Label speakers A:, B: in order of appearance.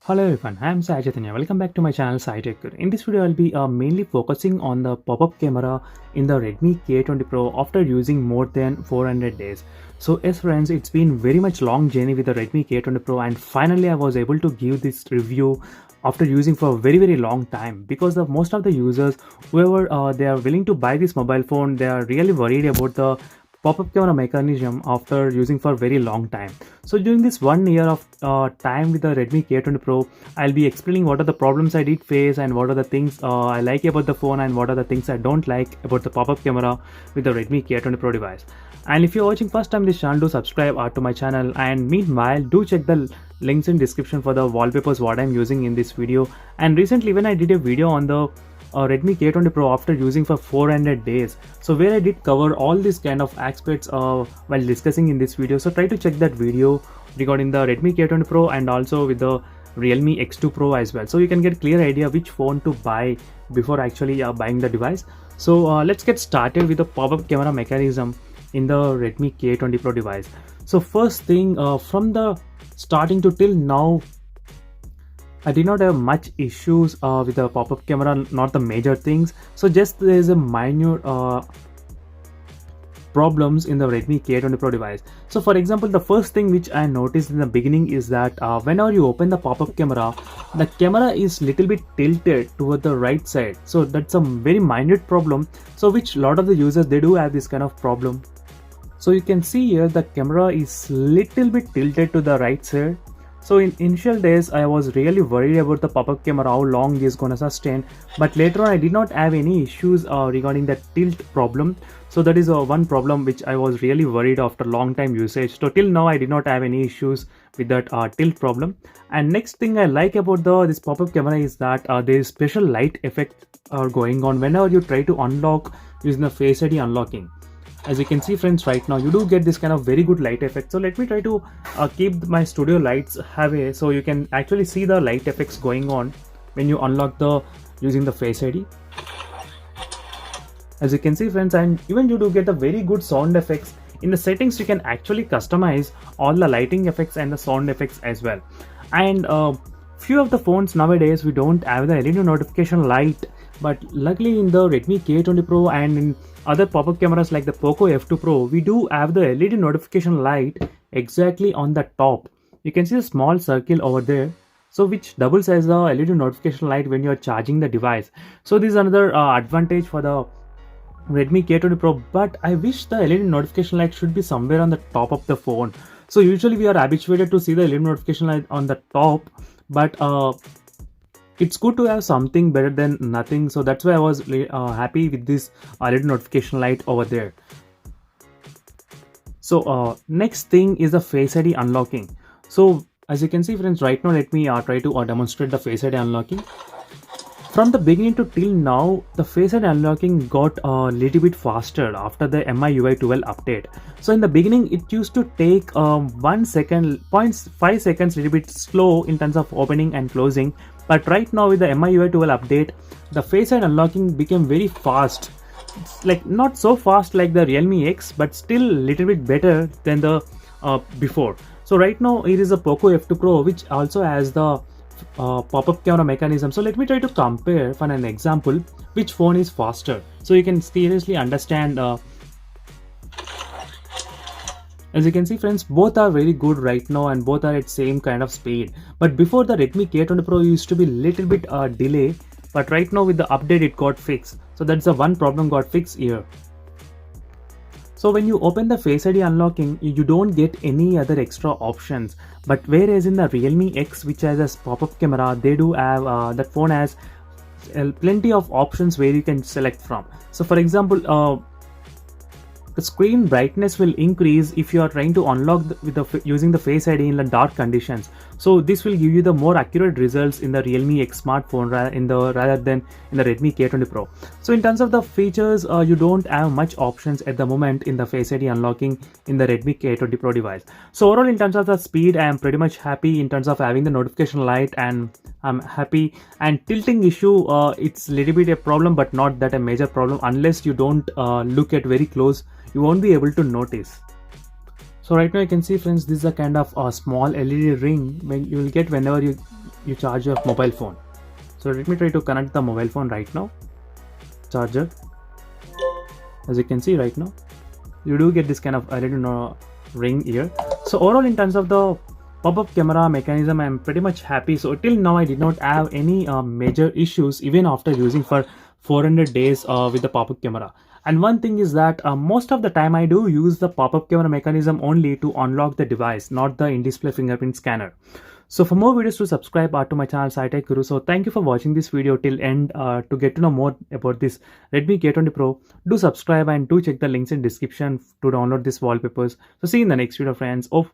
A: Hello everyone, I am Sai Chaitanya. Welcome back to my channel Sai Tech. In this video, I'll be mainly focusing on the pop-up camera in the Redmi K20 Pro after using more than 400 days. So yes friends, it's been very much long journey with the Redmi K20 Pro and finally I was able to give this review after using for a very long time because of most of the users whoever they are willing to buy this mobile phone, they are really worried about the pop-up camera mechanism after using for very long time. So during this 1 year of time with the Redmi K20 Pro, I'll be explaining what are the problems I did face and what are the things I like about the phone and what are the things I don't like about the pop-up camera with the Redmi K20 Pro device. And if you're watching first time this channel, do subscribe to my channel, and meanwhile do check the links in description for the wallpapers what I'm using in this video. And recently when I did a video on the Redmi K20 Pro after using for 400 days, so where I did cover all these kind of aspects while discussing in this video, so try to check that video regarding the Redmi K20 Pro and also with the Realme X2 Pro as well, so you can get clear idea which phone to buy before actually buying the device. So let's get started with the pop-up camera mechanism in the Redmi K20 Pro device. So first thing, from the starting to till now, I did not have much issues with the pop-up camera, not the major things. So just there is a minor problems in the Redmi K20 Pro device. So for example, the first thing which I noticed in the beginning is that whenever you open the pop-up camera, the camera is little bit tilted toward the right side. So that's a very minute problem. So which lot of the users, they do have this kind of problem. So you can see here the camera is little bit tilted to the right side. So in initial days, I was really worried about the pop-up camera, how long it is gonna sustain. But later on, I did not have any issues regarding that tilt problem. So that is one problem which I was really worried after long time usage. So till now, I did not have any issues with that tilt problem. And next thing I like about this pop-up camera is that there is special light effect going on whenever you try to unlock using the Face ID unlocking. As you can see friends, right now you do get this kind of very good light effect. So let me try to keep my studio lights away so you can actually see the light effects going on when you unlock the using the Face ID. As you can see friends, and even you do get a very good sound effects. In the settings you can actually customize all the lighting effects and the sound effects as well. And few of the phones nowadays we don't have the LED notification light, but luckily in the Redmi K20 Pro and in other pop-up cameras like the Poco F2 Pro, we do have the LED notification light exactly on the top. You can see a small circle over there, so which doubles as the LED notification light when you are charging the device. So this is another advantage for the Redmi K20 Pro, but I wish the LED notification light should be somewhere on the top of the phone. So usually we are habituated to see the LED notification light on the top, but it's good to have something better than nothing. So that's why I was happy with this LED notification light over there. So next thing is the Face ID unlocking. So as you can see friends, right now let me try to demonstrate the Face ID unlocking. From the beginning to till now, the Face ID unlocking got a little bit faster after the MIUI 12 update. So in the beginning, it used to take 1 second, 0.5 seconds, little bit slow in terms of opening and closing. But right now with the MIUI 12 update, the Face ID unlocking became very fast. It's like not so fast like the Realme X, but still little bit better than the before. So right now it is a Poco F2 Pro, which also has the pop-up camera mechanism. So let me try to compare for an example which phone is faster, so you can seriously understand. As you can see friends, both are very good right now and both are at same kind of speed. But before the Redmi K20 Pro used to be little bit delay, but right now with the update it got fixed. So that's the one problem got fixed here. So when you open the Face ID unlocking, you don't get any other extra options. But whereas in the Realme X, which has a pop-up camera, they do have, that phone has plenty of options where you can select from. So for example, the screen brightness will increase if you are trying to unlock using the Face ID in the dark conditions. So this will give you the more accurate results in the Realme X smartphone rather than in the Redmi K20 Pro. So in terms of the features, you don't have much options at the moment in the Face ID unlocking in the Redmi K20 Pro device. So overall in terms of the speed, I am pretty much happy in terms of having the notification light, and I'm happy. And tilting issue, it's a little bit a problem, but not that a major problem. Unless you don't look at very close, you won't be able to notice. So right now you can see friends, this is a kind of a small LED ring when you will get whenever you you charge your mobile phone. So let me try to connect the mobile phone right now. Charger. As you can see right now, you do get this kind of ring here. So overall, in terms of the pop-up camera mechanism, I'm pretty much happy. So till now I did not have any major issues even after using for 400 days with the pop-up camera. And one thing is that most of the time I do use the pop-up camera mechanism only to unlock the device, not the in-display fingerprint scanner. So for more videos to subscribe to my channel SciTech Guru. So thank you for watching this video till end. To get to know more about this Redmi K20 Pro, do subscribe and do check the links in description to download these wallpapers. So see you in the next video, friends. Oh,